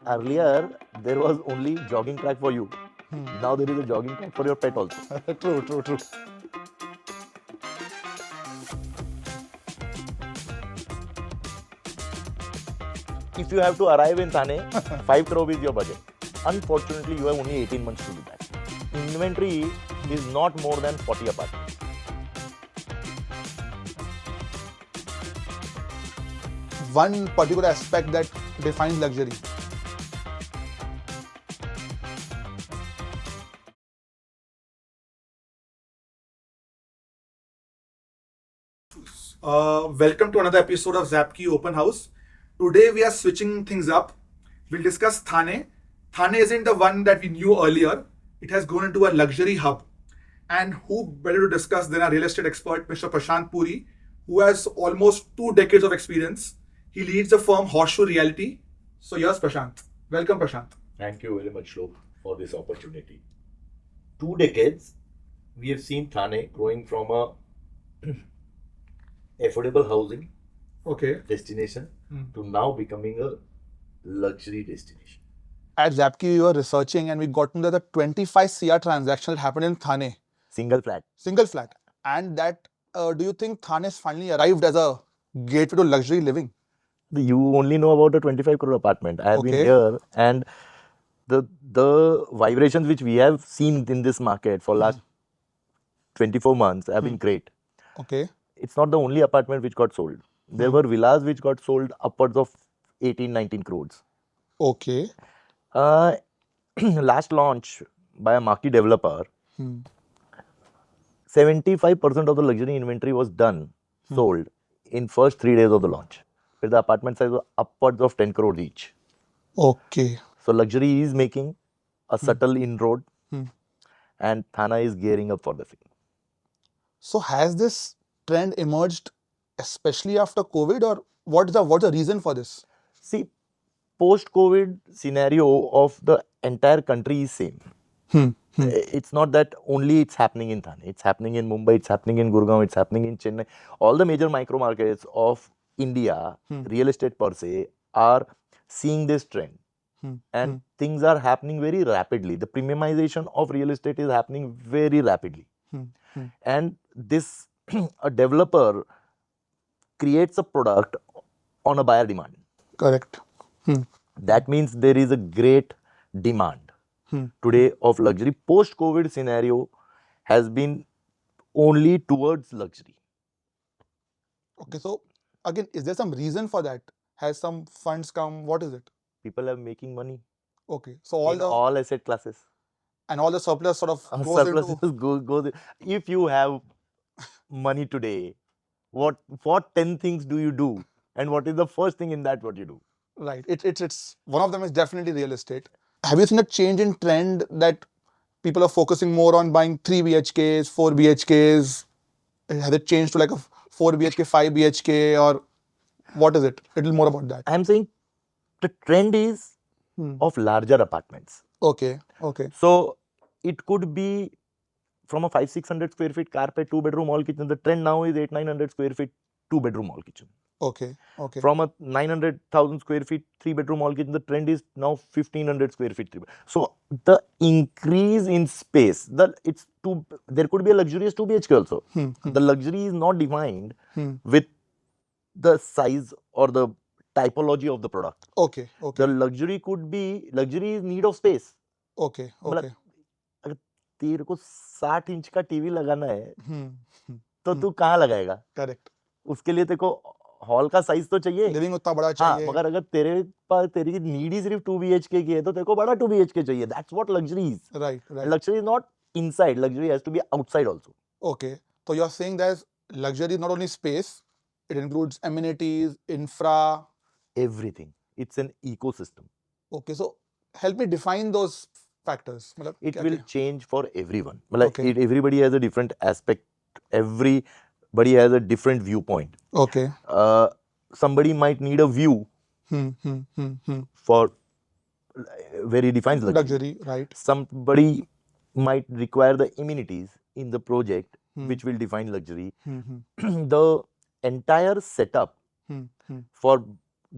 Earlier, there was only jogging track for you. Now there is a jogging track for your pet also. True. If you have to arrive in Thane, 5 crore is your budget. Unfortunately, you have only 18 months to do that. Inventory is not more than 40 apartments. One particular aspect that defines luxury. Welcome to another episode of Zapkey Open House. Today we are switching things up. We'll discuss Thane. Thane isn't the one that we knew earlier. It has grown into a luxury hub. And who better to discuss than our real estate expert, Mr. Prashant Puri, who has almost 2 decades of experience. He leads the firm Horseshoe Realty. So yes, Prashant. Welcome, Prashant. Thank you very much, Shlok, for this opportunity. 2 decades, we have seen Thane growing from a affordable housing destination to now becoming a luxury destination. At Zapkey, we were researching and we got into the 25 CR transaction that happened in Thane. Single flat. Single flat. And that, do you think Thane has finally arrived as a gateway to luxury living? You only know about a 25 crore apartment. I have been here, and the vibrations which we have seen in this market for last 24 months have been great. Okay. It's not the only apartment which got sold. There were villas which got sold upwards of 18, 19 crores. Okay. Last launch by a marquee developer, 75% of the luxury inventory was done, sold in first 3 days of the launch. Where the apartment size was upwards of 10 crores each. Okay. So luxury is making a subtle inroad, and Thane is gearing up for the same. So has this trend emerged especially after COVID, or what's the reason for this? See, post-COVID scenario of the entire country is same. It's not that only it's happening in Thane. It's happening in Mumbai, it's happening in Gurgaon, it's happening in Chennai. All the major micro markets of India, real estate per se, are seeing this trend. And things are happening very rapidly. The premiumization of real estate is happening very rapidly. And this, a developer creates a product on a buyer demand. Correct. That means there is a great demand today of luxury. Post-COVID scenario has been only towards luxury. Okay, so again, is there some reason for that? Has some funds come? What is it? People are making money. Okay, so all asset classes. And all the surplus sort of goes into... If you have money today, what 10 things do you do? And what is the first thing in that what you do? Right. It's one of them is definitely real estate. Have you seen a change in trend that people are focusing more on buying 3 BHKs, 4 BHKs? Has it changed to like a 4 BHK, 5 BHK, or what is it? A little more about that. I'm saying the trend is of larger apartments. Okay. So it could be from a 500-600 square feet carpet 2-bedroom all kitchen. The trend now is 800-900 square feet 2-bedroom all kitchen. Okay. From a 900,000 square feet 3-bedroom all kitchen, the trend is now 1,500 square feet 3. So the increase in space, there could be a luxurious 2 BHK also. The luxury is not defined with the size or the typology of the product. Okay. The luxury is need of space. Okay. अगर तेरे को 60 inch का TV लगाना है तो तू कहाँ लगाएगा? करेक्ट. उसके लिए तेरे को हॉल का साइज तो चाहिए, लिविंग उतना बड़ा चाहिए. मगर अगर तेरी नीड ही सिर्फ 2 BHK की है तो तेरे को बड़ा 2 BHK चाहिए. That's what luxury is. Right. Luxury is not inside. Luxury has to be outside also. Okay. So you're saying that luxury is not only space, it includes amenities, infra, everything. It's an ecosystem. Okay. So help me define those factors. It will change for everyone. Everybody has a different aspect. Everybody has a different viewpoint. Okay. Somebody might need a view for where he defines luxury, right? Somebody might require the amenities in the project which will define luxury. The entire setup for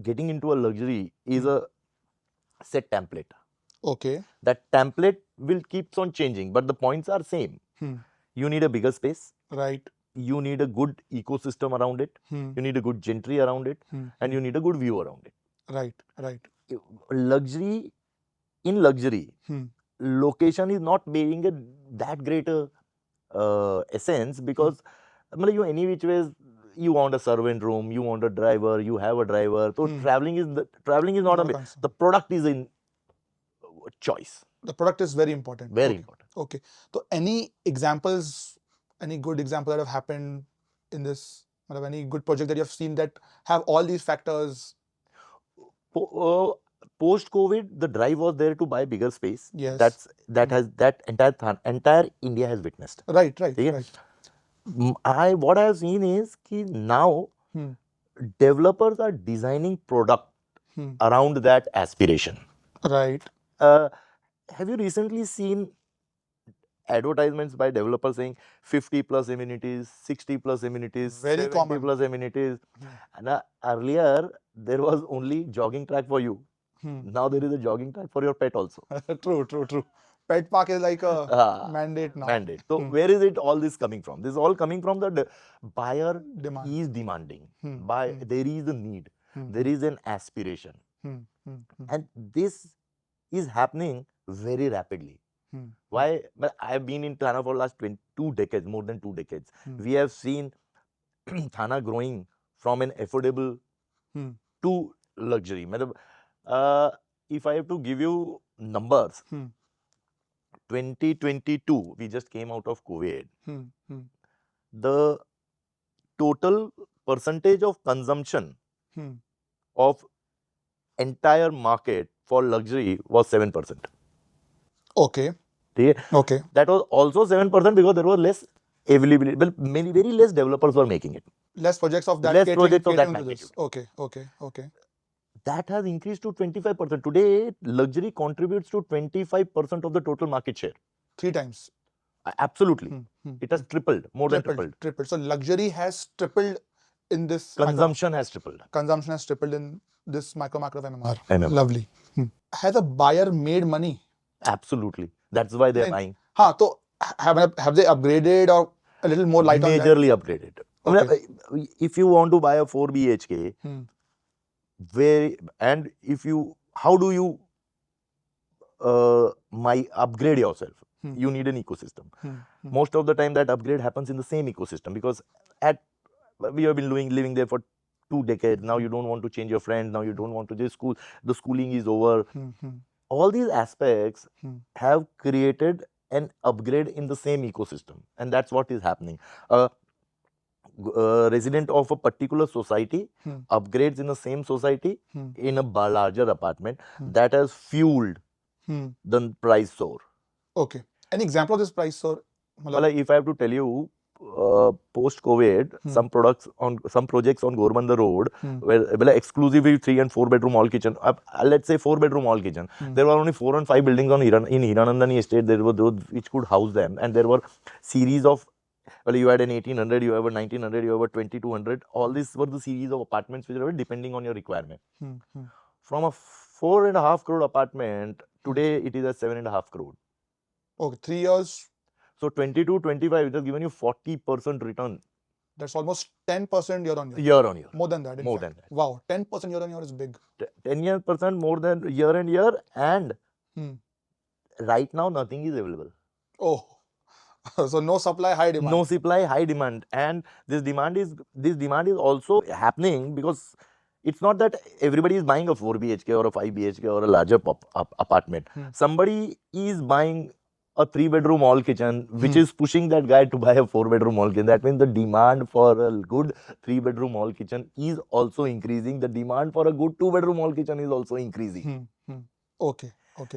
getting into a luxury is a set template. Okay. That template will keeps on changing, but the points are same. You need a bigger space. Right. You need a good ecosystem around it. You need a good gentry around it, and you need a good view around it. Right. Right. Luxury, in luxury, location is not being that great a essence, because you any which ways you want a servant room, you want a driver, you have a driver. So traveling is not a concern. the product is in choice. The product is very important. Very important. Okay. So any examples, any good example that have happened in this, any good project that you have seen that have all these factors? Post-COVID, the drive was there to buy bigger space. Yes. That entire India has witnessed. Right. What I have seen is that now developers are designing product around that aspiration. Right. Have you recently seen advertisements by developers saying 50 plus amenities, 60 plus amenities, Very 70 common. plus amenities? And earlier there was only jogging track for you. Now there is a jogging track for your pet also. True. Pet park is like a mandate now. So where is it all this coming from? This is all coming from the buyer Demand. is demanding. There is a need. There is an aspiration. And this is happening very rapidly. Why? But I have been in Thane for the last 2 decades, more than 2 decades. We have seen Thane growing from an affordable to luxury. If I have to give you numbers, 2022, we just came out of COVID. The total percentage of consumption of entire market for luxury was 7%. Okay. That was also 7% because there was less availability. Well, very less developers were making it. Less projects of that. Less projects of that magnitude. Okay. That has increased to 25%. Today, luxury contributes to 25% of the total market share. 3 times. Absolutely. It has tripled, more than tripled. So luxury has tripled in this. Consumption has tripled. Consumption has tripled in this micro of MMR. Lovely. Has a buyer made money? Absolutely. That's why they're buying. So have they upgraded or a little more light on that? Majorly upgraded. Okay. If you want to buy a 4 BHK, how do you upgrade yourself? You need an ecosystem. Most of the time that upgrade happens in the same ecosystem, because we have been living there for 2 decades. Now you don't want to change your friends. Now you don't want to just school. The schooling is over. All these aspects have created an upgrade in the same ecosystem, and that's what is happening. Resident of a particular society upgrades in the same society in a larger apartment. That has fueled the price soar. Okay. Any example of this price soar? If I have to tell you, post-COVID, some projects on Gorbandar Road were exclusively 3 and 4 bedroom all kitchen. Let's say 4 bedroom all kitchen. There were only 4 and 5 buildings in Hiranandani estate. There were those which could house them, and there were series of. You had an 1800, you have a 1900, you have a 2200. All these were the series of apartments which were depending on your requirement. From a 4.5 crore apartment, today it is at 7.5 crore. Okay, 3 years. So 22, 25, it has given you 40% return. That's almost 10% year on year. Year on year. More than that. More than that. Wow, 10% year on year is big. 10% more than year and year, and right now nothing is available. Oh. So no supply, high demand. No supply, high demand, and this demand is also happening because it's not that everybody is buying a 4 BHK or a 5 BHK or a larger apartment. Somebody is buying a 3 bedroom all kitchen, which is pushing that guy to buy a 4 bedroom all kitchen. That means the demand for a good 3 bedroom all kitchen is also increasing. The demand for a good 2 bedroom all kitchen is also increasing. Okay.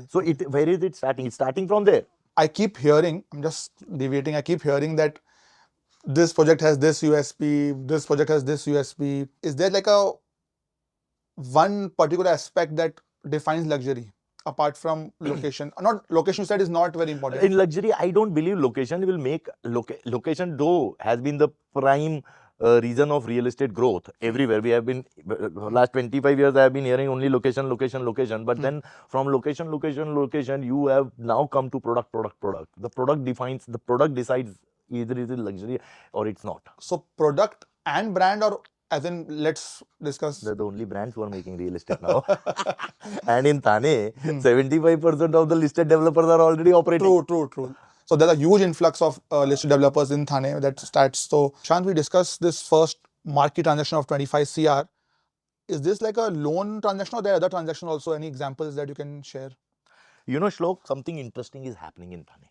So where is it starting? It's starting from there. I keep hearing, I'm just deviating, I keep hearing that this project has this USP, this project has this USP. Is there like one particular aspect that defines luxury apart from location? Not location side is not very important. In luxury, I don't believe location will make location though has been the prime reason of real estate growth everywhere. We have been last 25 years I have been hearing only location, but then from location you have now come to product. The product decides either it is luxury or it's not. So product and brand, or as in, let's discuss. They're the only brands who are making real estate now. And in Thane, 75% of the listed developers are already operating. True. So there's a huge influx of listed developers in Thane that starts. So Prashant, we discussed this first marquee transaction of 25 CR. Is this like a loan transaction, or there are other transactions also? Any examples that you can share? You know, Shlok, something interesting is happening in Thane.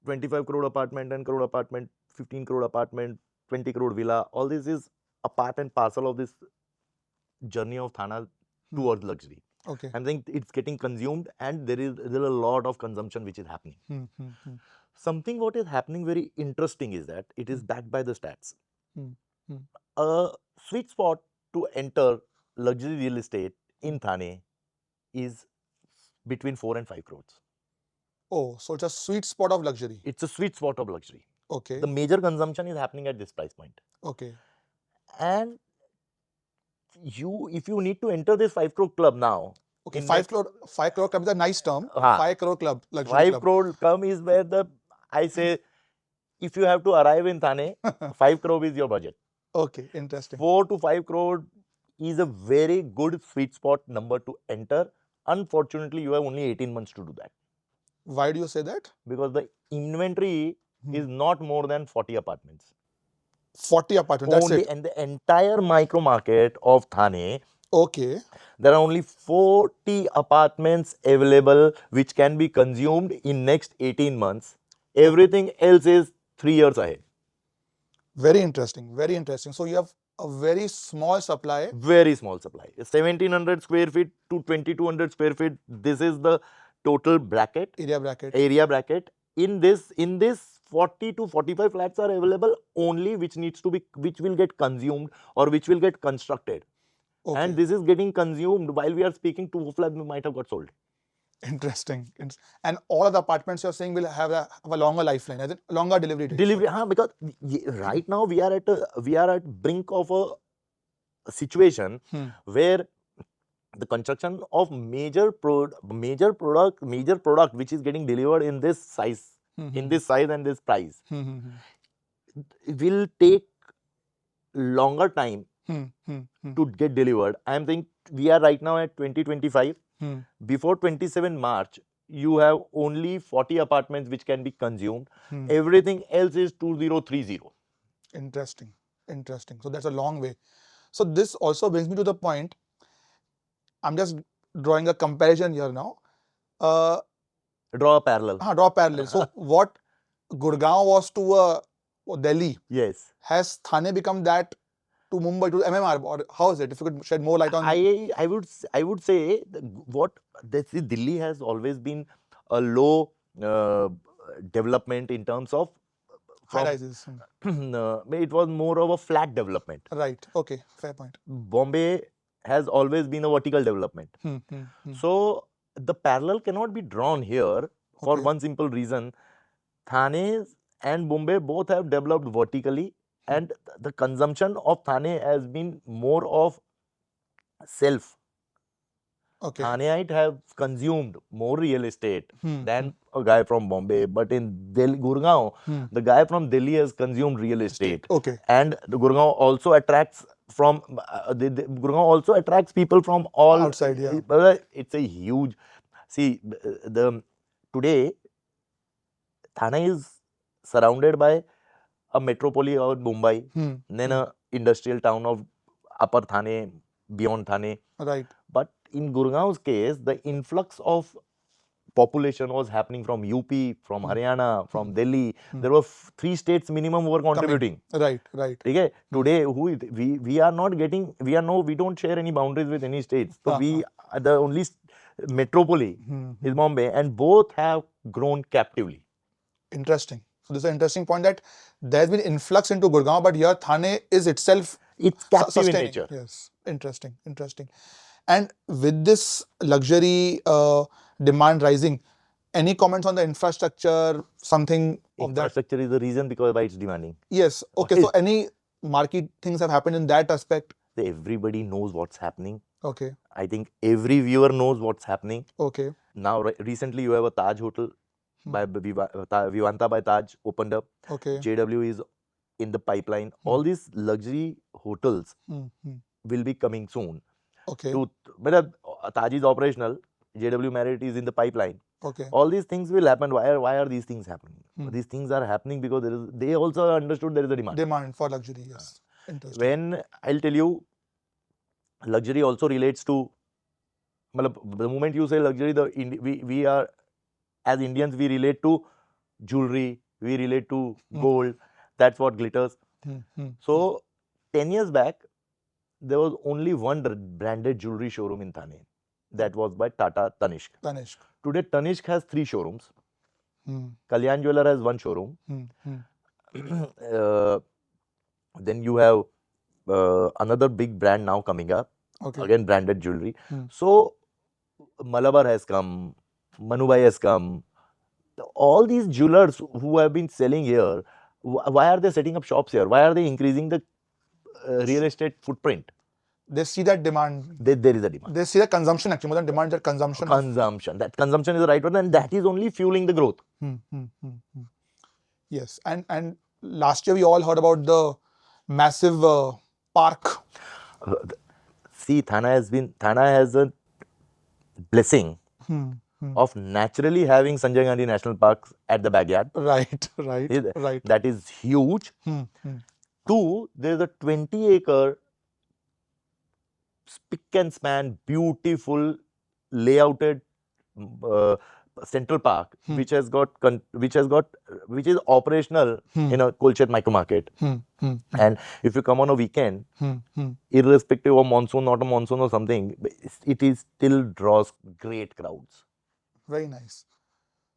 25 crore apartment, 10 crore apartment, 15 crore apartment, 20 crore villa. All this is a part and parcel of this journey of Thane towards luxury. Okay. I think it's getting consumed, and there is a lot of consumption which is happening. Something what is happening very interesting is that it is backed by the stats. A sweet spot to enter luxury real estate in Thane is between 4 and 5 crores. Oh, so it's a sweet spot of luxury. It's a sweet spot of luxury. Okay. The major consumption is happening at this price point. Okay. And if you need to enter this 5 crore club now. Okay, 5 crore club is a nice term. 5 crore club, luxury 5 club. crore club is where I say, if you have to arrive in Thane, 5 crore is your budget. Okay, interesting. 4 to 5 crore is a very good sweet spot number to enter. Unfortunately, you have only 18 months to do that. Why do you say that? Because the inventory is not more than 40 apartments. 40 apartments, that's only, it. And the entire micro market of Thane, okay, there are only 40 apartments available which can be consumed in next 18 months. Everything else is 3 years ahead. Very interesting, very interesting. So you have a very small supply. Very small supply. 1700 square feet to 2200 square feet. This is the total bracket. Area bracket. In this 40 to 45 flats are available only which will get consumed or which will get constructed. Okay. And this is getting consumed while we are speaking. 2 flats might have got sold. Interesting. And all of the apartments you're saying will have a longer lifeline, as in longer delivery date. Because right now we are at brink of a situation where the construction of major product which is getting delivered in this size, and this price, will take longer time to get delivered. I am thinking we are right now at 2025. Before 27 March, you have only 40 apartments which can be consumed. Everything else is 2030. Interesting. So that's a long way. So this also brings me to the point. I'm just drawing a comparison here now. Draw a parallel. So what Gurgaon was to Delhi, yes, has Thane become that to Mumbai, to MMR, or how is it? If you could shed more light on. I would say Delhi has always been a low development in terms of high rises. It was more of a flat development. Right. Okay. Fair point. Bombay has always been a vertical development. So the parallel cannot be drawn here for one simple reason. Thane and Bombay both have developed vertically. And the consumption of Thane has been more of self. Okay. Thaneite have consumed more real estate than a guy from Bombay. But in Delhi, Gurgaon, the guy from Delhi has consumed real estate. Okay. And the Gurgaon also attracts people from all outside. Yeah. It's a huge. See, today Thane is surrounded by a metropole of Mumbai, then a industrial town of Upper Thane, beyond Thane. Right. But in Gurgaon's case, the influx of population was happening from UP, from Haryana, from Delhi. There were 3 states minimum who were contributing. Right. Okay? Today, we don't share any boundaries with any states. So we are the only metropole is Bombay, and both have grown captively. Interesting. So this is an interesting point, that there has been influx into Gurgaon, but here Thane is itself captive in nature. Yes. Interesting. And with this luxury demand rising, Any comments on the infrastructure, something of that? Infrastructure is the reason because why it's demanding. Yes. Okay. So any market things have happened in that aspect? Everybody knows what's happening. Okay. I think every viewer knows what's happening. Okay. Now, recently you have a Taj hotel by Vivanta by Taj opened up. Okay. JW is in the pipeline. All these luxury hotels will be coming soon. Okay. But Taj is operational. JW Marriott is in the pipeline. Okay. All these things will happen. Why are these things happening? These things are happening because they also understood there is a demand. Demand for luxury, yes. Interesting. When I'll tell you, luxury also relates to, the moment you say luxury, we are, as Indians, we relate to jewellery, we relate to gold, that's what glitters. So, 10 years back, there was only one branded jewellery showroom in Thane. That was by Tata Tanishq. Today, Tanishq has 3 showrooms. Kalyan Jeweller has 1 showroom. Then you have another big brand now coming up. Okay. Again, branded jewellery. So, Malabar has come, Manubai has come. All these jewelers who have been selling here, why are they setting up shops here? Why are they increasing the real estate footprint? They see that demand. There is a demand. They see the consumption actually, more than demand, that consumption. Consumption. That consumption is the right word, and that is only fueling the growth. Yes. And last year we all heard about the massive park. See, Thane has a blessing of naturally having Sanjay Gandhi National Park at the backyard. Right. That is huge. 2, there is a 20-acre spick and span, beautiful layouted Central Park, which is operational in a Kolshet micro market. And if you come on a weekend, irrespective of monsoon, not a monsoon or something, it still draws great crowds. Very nice.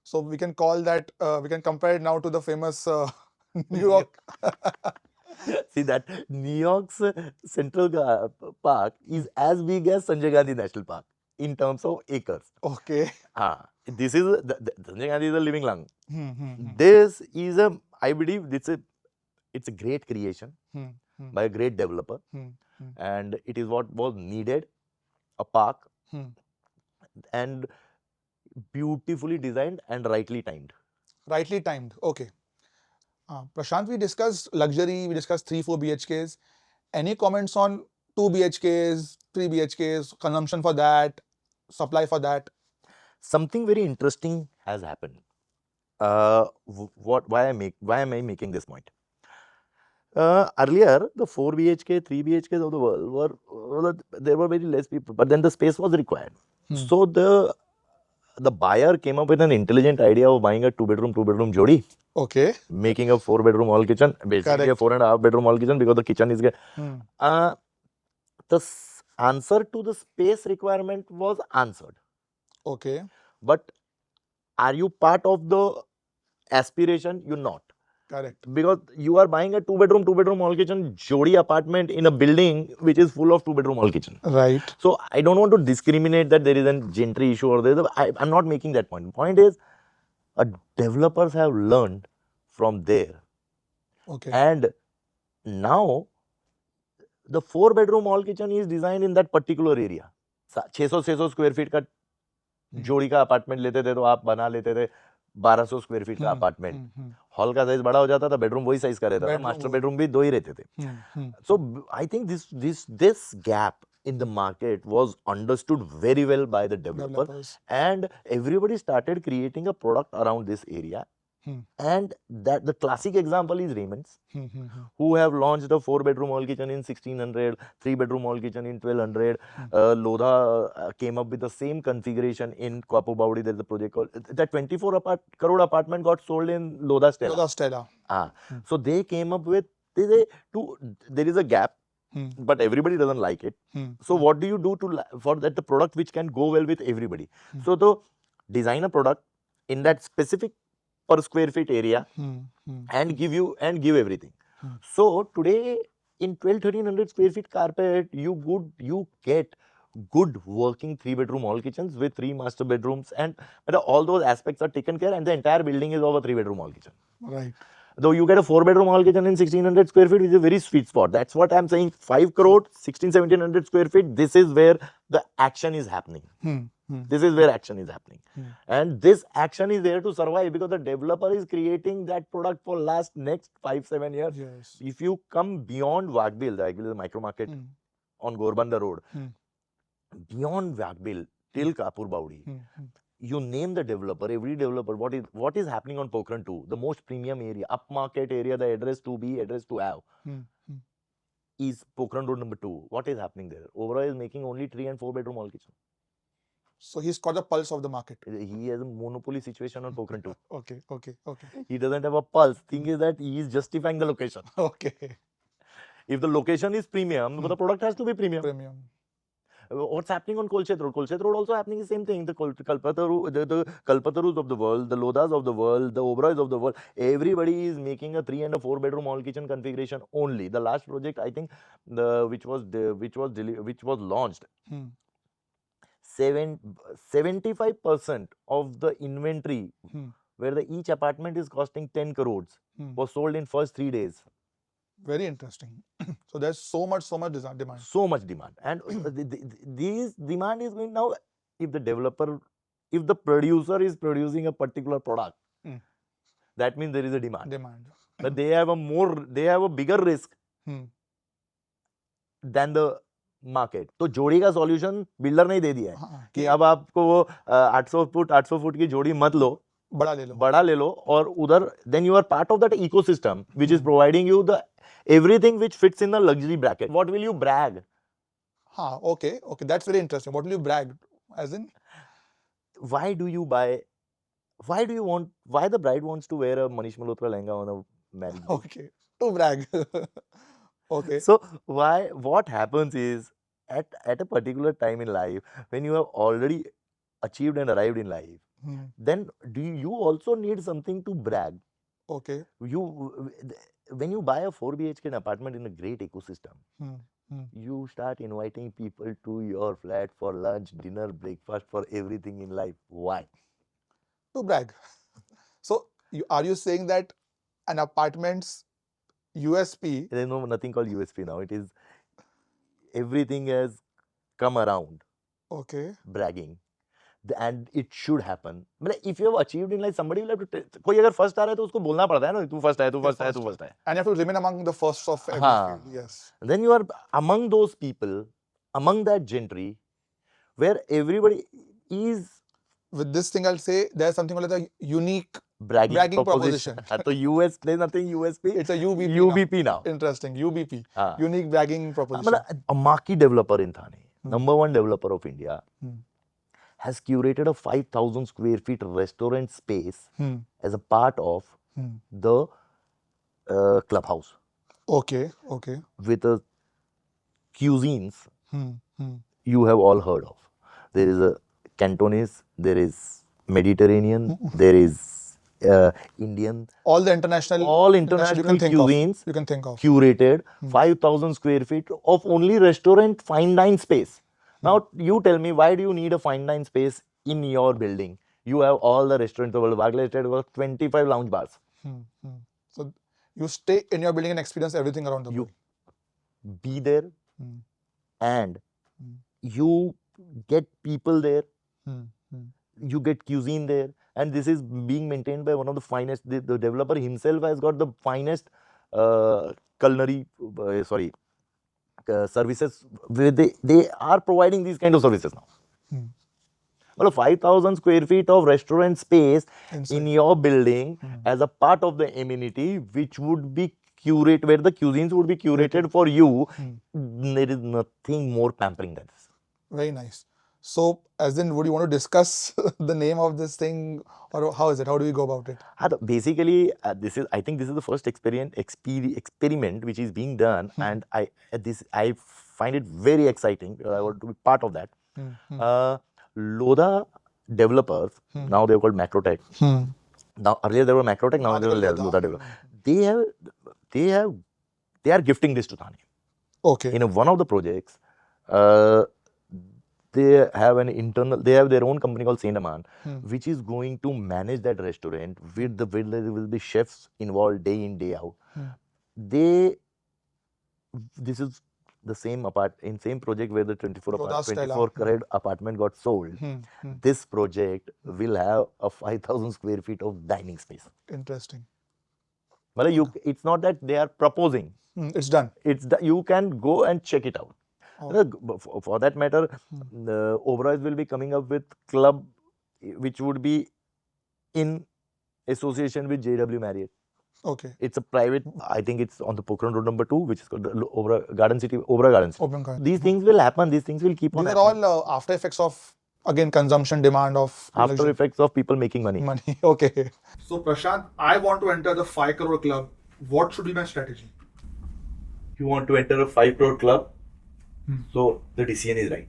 So we can call that, we can compare it now to the famous New York. See, that New York's Central Park is as big as Sanjay Gandhi National Park in terms of acres. Okay. This is Sanjay Gandhi is a living lung. This is I believe it's a great creation by a great developer, and it is what was needed, a park, and beautifully designed and rightly timed. Rightly timed. Okay. Prashant, we discussed luxury, we discussed 3-4 BHKs. Any comments on 2 BHKs, 3 BHKs, consumption for that, supply for that? Something very interesting has happened. Why am I making this point? Earlier, the 4 BHK, 3 BHKs of the world there were very less people, but then the space was required. So the buyer came up with an intelligent idea of buying a 2-bedroom jodi. Okay. Making a 4-bedroom hall kitchen, basically a 4.5-bedroom hall kitchen, because the kitchen is the answer to the space requirement was answered. Okay. But are you part of the aspiration? You're not. Correct. Because you are buying a 2-bedroom hall kitchen jodi apartment in a building which is full of 2-bedroom hall kitchen. Right. So I don't want to discriminate that there is a gentry issue or I'm not making that point. The point is, developers have learned from there. Okay. And now the 4-bedroom hall kitchen is designed in that particular area. 600 square feet का जोड़ी का apartment लेते थे तो आप बना लेते थे 1200 स्क्वायर फीट का अपार्टमेंट. हॉल का साइज बड़ा हो जाता था, बेडरूम वही साइज का रहता था, मास्टर बेडरूम भी 2 ही रहते थे. So I think this gap in the market was understood very well by the developers, and everybody started creating a product around this area. And that the classic example is Raymond's, who have launched a 4-bedroom hall kitchen in 1600, 3-bedroom hall kitchen in 1200. Lodha came up with the same configuration in Kwapu Baudi. There's a project called that 24 crore apartment got sold in Lodha Stella. So they came up with there is a gap. But everybody doesn't like it. So what do you do for that the product which can go well with everybody? So to design a product in that specific per square feet area and give everything. So today in 1200-1300 square feet carpet you get good working 3-bedroom hall kitchens with 3 master bedrooms, and all those aspects are taken care, and the entire building is of a 3-bedroom hall kitchen. Right. Though you get a 4-bedroom hall kitchen in 1600 square feet, which is a very sweet spot. That's what I'm saying. 5 crore, 1700 square feet. This is where the action is happening. This is where action is happening. And this action is there to survive because the developer is creating that product for next 5-7 years. Yes. If you come beyond Vakbil, the micro market on Gorbanda Road, beyond Vakbil till Kapur Baudi, you name the developer, every developer, what is happening on Pokhran 2, the most premium area, upmarket area, the address to be, address to have, is Pokhran Road number 2. What is happening there? Oberoi is making only 3 and 4-bedroom hall kitchen. So he's got the pulse of the market. He has a monopoly situation on Pokhran 2. Okay. He doesn't have a pulse. Thing is that he is justifying the location. Okay. If the location is premium, the product has to be premium. What's happening on Kolshet Road? Kolshet Road also happening the same thing. The Kalpatarus of the world, the Lodas of the world, the Oberois of the world, everybody is making a 3 and a 4-bedroom hall kitchen configuration only. The last project, I think, which was launched, 75% of the inventory, where each apartment is costing 10 crores, was sold in first 3 days. Very interesting. So there's so much demand. So much demand. And this demand is going now. If the producer is producing a particular product, that means there is a demand. But they have a bigger risk than the market. तो जोड़ी का solution builder ने ही दे दिया है कि अब आपको वो 800 फुट की जोड़ी मत लो, बड़ा ले लो और उधर then you are part of that ecosystem which is providing you the everything which fits in the luxury bracket. What will you brag? Okay, that's very interesting. What will you brag? As in, why the bride wants to wear a Manish Malhotra lehenga on a marriage? Okay, to brag. Okay. So what happens is at a particular time in life, when you have already achieved and arrived in life, then you also need something to brag. Okay. When you buy a 4 BHK apartment in a great ecosystem, you start inviting people to your flat for lunch, dinner, breakfast, for everything in life. Why? To brag. So are you saying that an apartment's USP? There is nothing called USP now. It is everything has come around. Okay. Bragging. And it should happen. If you have achieved in life, somebody will have to tell. कोई अगर first आ रहा है तो उसको बोलना पड़ता है ना, तू first है. And you have to remain among the first of every field. Yes. Then you are among those people, among that gentry, where everybody is. With this thing, I'll say there's something called a unique bragging proposition. So US, there's nothing USP. It's a UBP. UBP now. Interesting. UBP. Unique bragging proposition. A marquee developer in Thane, number 1 developer of India, has curated a 5,000 square feet restaurant space as a part of the clubhouse. Okay. With cuisines you have all heard of. There is a Cantonese, there is Mediterranean, there is Indian. All international cuisines you can think of. Curated 5,000 square feet of only restaurant fine dine space. Now, you tell me, why do you need a fine dine space in your building? You have all the restaurants of the world. Waghla Estate was 25 lounge bars. So, you stay in your building and experience everything around the building. Be there and you get people there. You get cuisine there. And this is being maintained by one of the finest. The developer himself has got the finest culinary, services. They are providing these kind of services now. Well, 5,000 square feet of restaurant space in your building as a part of the amenity, which would be curated, where the cuisines would be curated for you. There is nothing more pampering than this. Very nice. So, as in, would you want to discuss the name of this thing, or how is it? How do we go about it? Basically, I think this is the first experiment which is being done, and I find it very exciting. I want to be part of that. Loda developers, now they're called Macrotech. Now earlier they were Macrotech, now they are Loda developers. They are gifting this to Thane. Okay. In one of the projects, they have an internal, they have their own company called Thane, Hmm. which is going to manage that restaurant with there will be chefs involved day in, day out. Hmm. This is the same same project where the 24 Lodha Stella. 24 crore apartment got sold. Hmm. This project will have a 5,000 square feet of dining space. Interesting. It's not that they are proposing. It's done. You can go and check it out. Oh. For that matter, the Oberoi's will be coming up with club, which would be in association with JW Marriott. Okay. It's a private, I think it's on the Pokhran Road number 2, which is called the Oberoi Garden City. Open garden. These things will happen. These things will keep on These are happening. all after effects of, again, consumption demand of After luxury. effects of people making money. Okay. So Prashant, I want to enter the 5 crore club. What should be my strategy? You want to enter a 5 crore club, so the decision is right.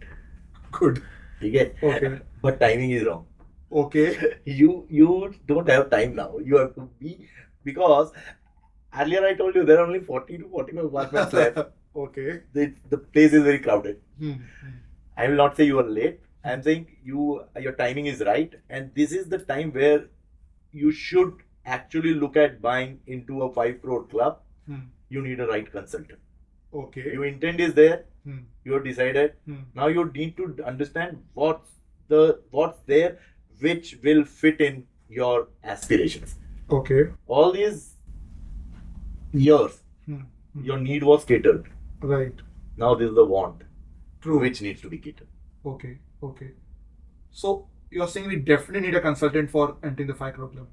Good. Okay. But timing is wrong. Okay. You don't have time now. You have to be, because earlier I told you there are only 40 to 45 apartments left. Okay. The place is very crowded. Hmm. I will not say you are late. I am saying your timing is right, and this is the time where you should actually look at buying into a 5 crore club. You need a right consultant. Okay. Your intent is there. Hmm. You have decided. Now you need to understand what's there which will fit in your aspirations. Okay. All these years, your need was catered. Right. Now this is the want, True. which needs to be catered. Okay. Okay. So you're saying we definitely need a consultant for entering the 5 crore club.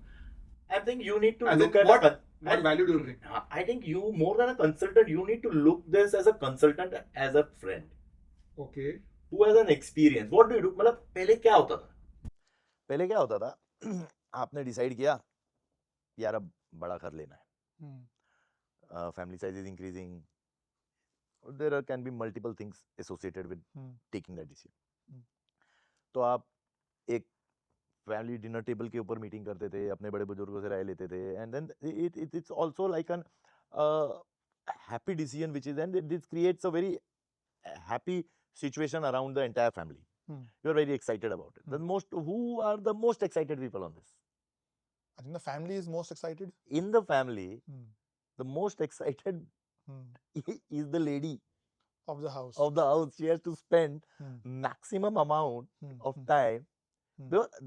I think you need to And look then at what value do you bring? I think you, more than a consultant, you need to look this as a consultant, as a friend Okay. who has an experience. What do you do? मतलब पहले क्या होता था? पहले क्या होता था? आपने डिसाइड किया यार अब बड़ा घर लेना है. Family size is increasing. There can be multiple things associated with taking that decision. तो आप एक फैमिली डिनर टेबल के ऊपर मीटिंग करते थे, अपने बड़े बुजुर्गों से राय लेते थे, and then it's also like an happy decision, which is, and this creates a very happy situation around the entire family. You're very excited about it. Who are the most excited people on this? I think the family is most excited. In the family, the most excited is the lady of the house. She has to spend maximum amount of time.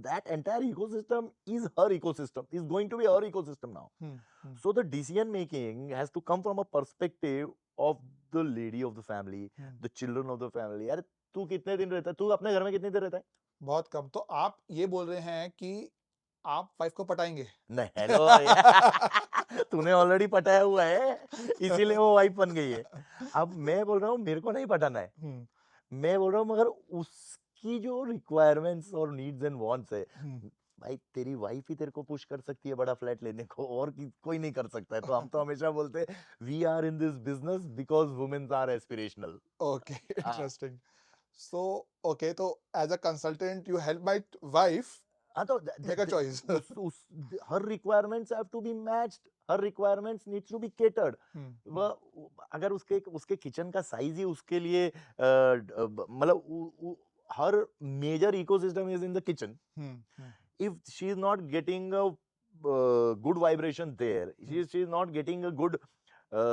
That entire ecosystem is her ecosystem, is going to be her ecosystem now. So the decision making has to come from a perspective of the lady of the family, the children of the family. यार तू कितने दिन रहता है? तू अपने घर में कितने दिन रहता है? बहुत कम. तो आप ये बोल रहे हैं कि आप वाइफ को पटाएंगे? नहीं, हेलो तूने ऑलरेडी पटाया हुआ है, इसीलिए वो वाइफ बन गई है. अब मैं बोल रहा हूँ मेरे को नहीं पटाना है. मैं बोल रहा हूँ मगर उसकी जो रिक्वायरमेंट्स और नीड्स एंड वांट्स है, भाई तेरी वाइफ ही तेरे को पुश कर सकती है बड़ा फ्लैट लेने को, और कोई नहीं कर सकता है. तो हम तो हमेशा बोलते हैं we are in this business because womens are aspirational. Okay, interesting. So, okay, so as a consultant, you help my wife हाँ तो make a choice. her requirements have to be matched, her requirements needs to be catered. अगर उसके kitchen का size ही उसके लिए मतलब her major ecosystem is in the kitchen. If she is not getting a good vibration there, she is not getting a good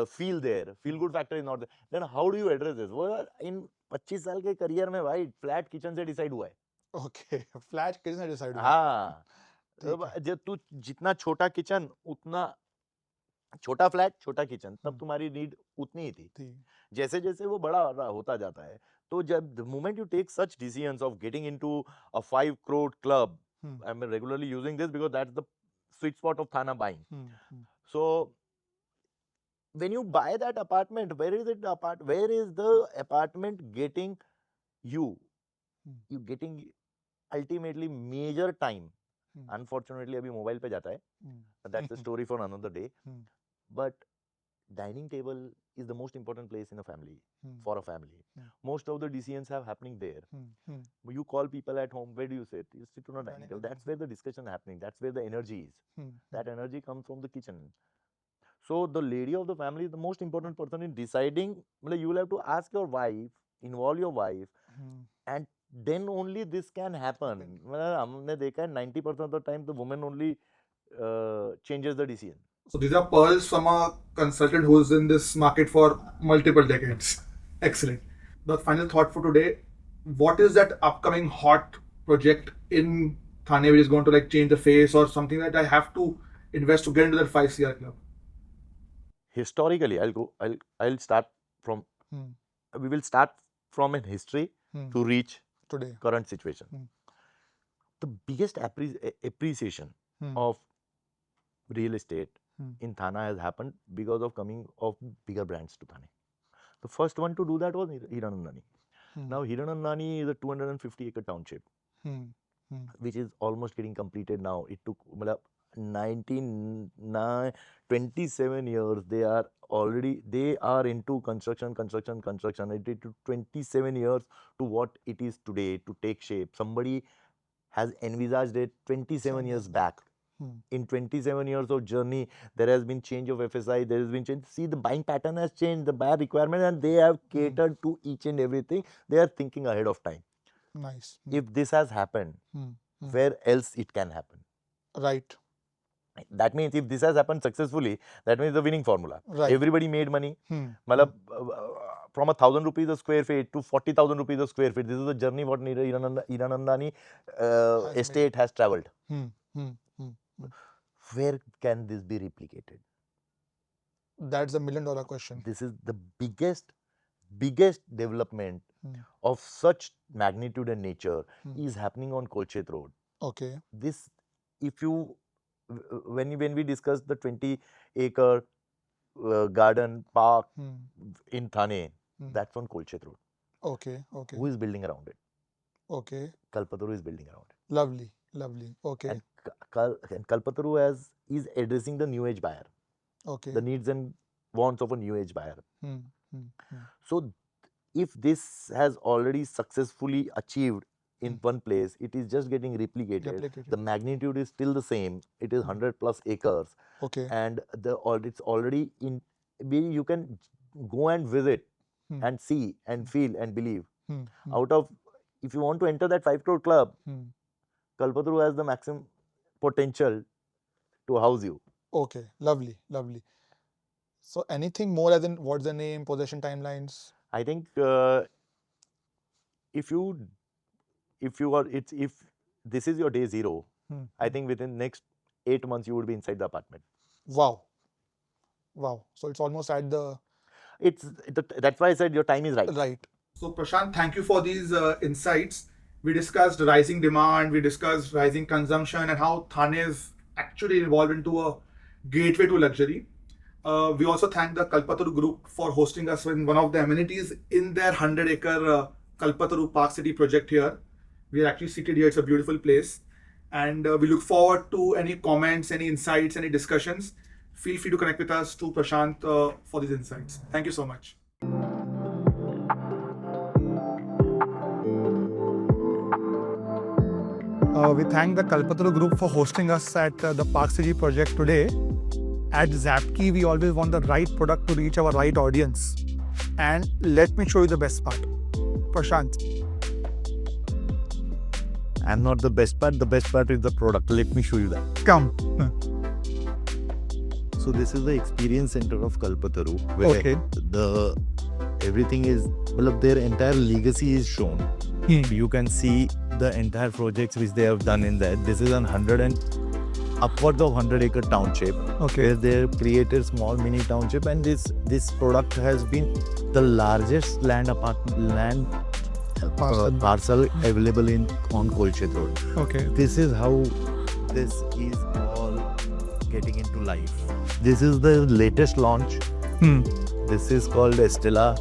feel there, feel good factor is not there, then how do you address this? वो इन 25 साल के career में भाई flat kitchen से decide हुआ है. Okay, flat kitchen से decide हुआ. हाँ, जब तू जितना छोटा किचन उतना छोटा फ्लैट छोटा किचन, तब तुम्हारी नीड उतनी ही थी. जैसे जैसे वो बड़ा होता जाता है, तो जब the moment you take such decisions of getting into a 5 crore club, I'm regularly using this because that's the sweet spot of Thane buying. So when you buy that apartment, where is the apartment getting you? You getting ultimately major time. Unfortunately अभी mobile पे जाता है, that's a story for another day. But dining table is the most important place in a family, for a family. Most of the decisions have happening there. You call people at home, where do you sit? You sit on a dining table. That's where the discussion is happening. That's where the energy is. That energy comes from the kitchen. So the lady of the family is the most important person in deciding. You will have to ask your wife, involve your wife, and then only this can happen. मतलब हमने देखा है 90% of the time the woman only changes the decision. So these are pearls from a consultant who's in this market for multiple decades. Excellent. The final thought for today: what is that upcoming hot project in Thane which is going to like change the face, or something that I have to invest to get into that 5 CR club? Historically, I'll start from. We will start from in history to reach Today. current situation. The biggest appreciation of real estate in Thane has happened because of coming of bigger brands to Thane. The first one to do that was Hiranandani. Now Hiranandani is a 250-acre township, which is almost getting completed now. It took 27 years. They are into construction. It took 27 years to what it is today to take shape. Somebody has envisaged it 27 years back. In 27 years of journey, there has been change of FSI, there has been change. See, the buying pattern has changed, the buyer requirement, and they have catered to each and everything. They are thinking ahead of time. Nice. If this has happened, where else it can happen? Right. That means if this has happened successfully, that means the winning formula. Right. Everybody made money. Malab, from 1,000 rupees a square feet to 40,000 rupees a square feet. This is the journey what Hiranandani estate has travelled. Where can this be replicated? That's a $1 million question. This is the biggest development of such magnitude and nature is happening on Kolchet Road. Okay. This, if you, when we discussed the 20-acre garden park in Thane, that's on Kolchet Road. Okay. Okay. Who is building around it? Okay. Kalpataru is building around it. Lovely. Lovely. Okay. And Kalpataru is addressing the new age buyer. Okay. The needs and wants of a new age buyer. So, if this has already successfully achieved in one place, it is just getting replicated. The magnitude is still the same. It is 100+ acres. Okay. And it's already in. You can go and visit and see and feel and believe. Out of, if you want to enter that 5 crore club, Kalpataru has the maximum potential to house you. Okay, lovely, lovely. So anything more, as in what's the name, possession timelines? I think if this is your day zero, I think within next 8 months you would be inside the apartment. Wow. Wow. So it's almost at the. That's why I said your time is right. Right. So Prashant, thank you for these insights. We discussed rising demand, we discussed rising consumption, and how Thane is actually evolved into a gateway to luxury. We also thank the Kalpataru group for hosting us in one of the amenities in their 100-acre Kalpataru ParkCity project here. We are actually seated here. It's a beautiful place. And we look forward to any comments, any insights, any discussions. Feel free to connect with us to Prashant for these insights. Thank you so much. We thank the Kalpataru group for hosting us at the ParkCity project today. At Zapkey, we always want the right product to reach our right audience. And let me show you the best part. Prashant. I'm not the best part is the product. Let me show you that. Come. So this is the experience center of Kalpataru, where everything is, their entire legacy is shown. You can see the entire projects which they have done in that. This is upwards of 100-acre township, where they have created small mini township, and this product has been the largest land parcel available on Kolchet Road. This is how this is all getting into life. This is the latest launch. This is called Estella.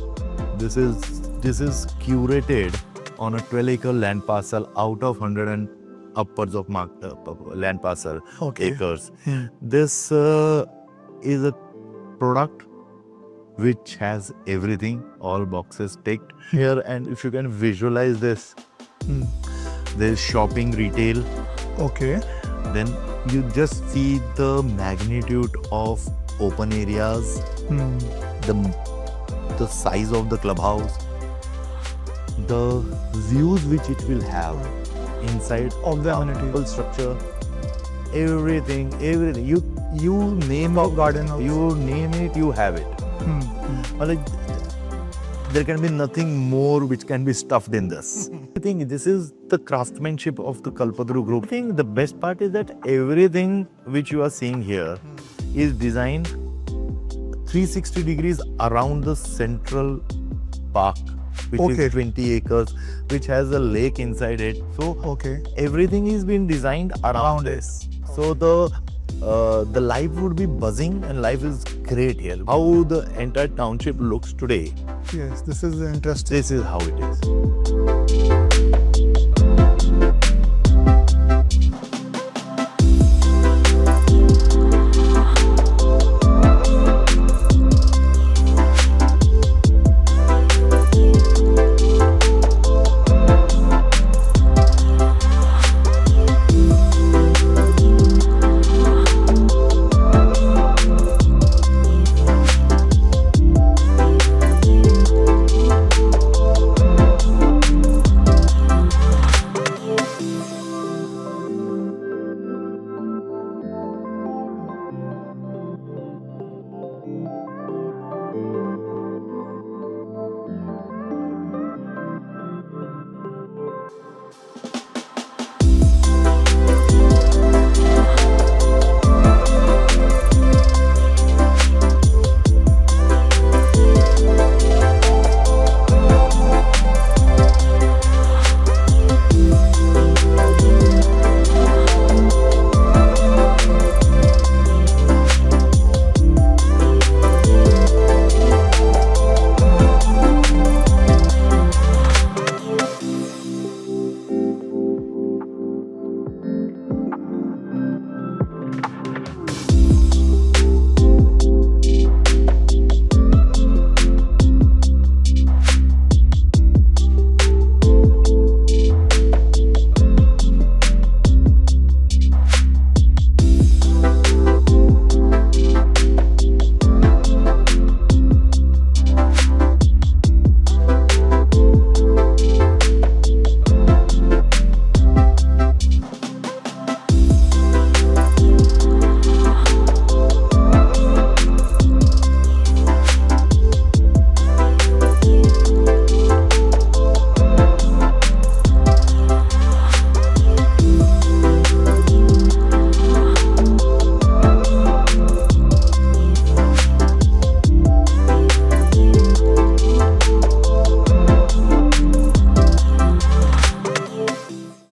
This is curated on a 12-acre land parcel out of 100 and upwards of land parcel acres. This is a product which has everything, all boxes ticked here. And if you can visualize this, there's shopping, retail. Then you just see the magnitude of open areas, the size of the clubhouse, the views which it will have inside Of the amenities. ample structure, everything. You name it, garden house. you name it, you have it. Or like, there can be nothing more which can be stuffed in this. I think this is the craftsmanship of the Kalpataru group. I think the best part is that everything which you are seeing here is designed 360 degrees around the central park, which Okay. is 20 acres, which has a lake inside it. So Okay. everything is been designed around this. So the life would be buzzing and life is great here. How the entire township looks today, Yes, this is interesting. this is how it is.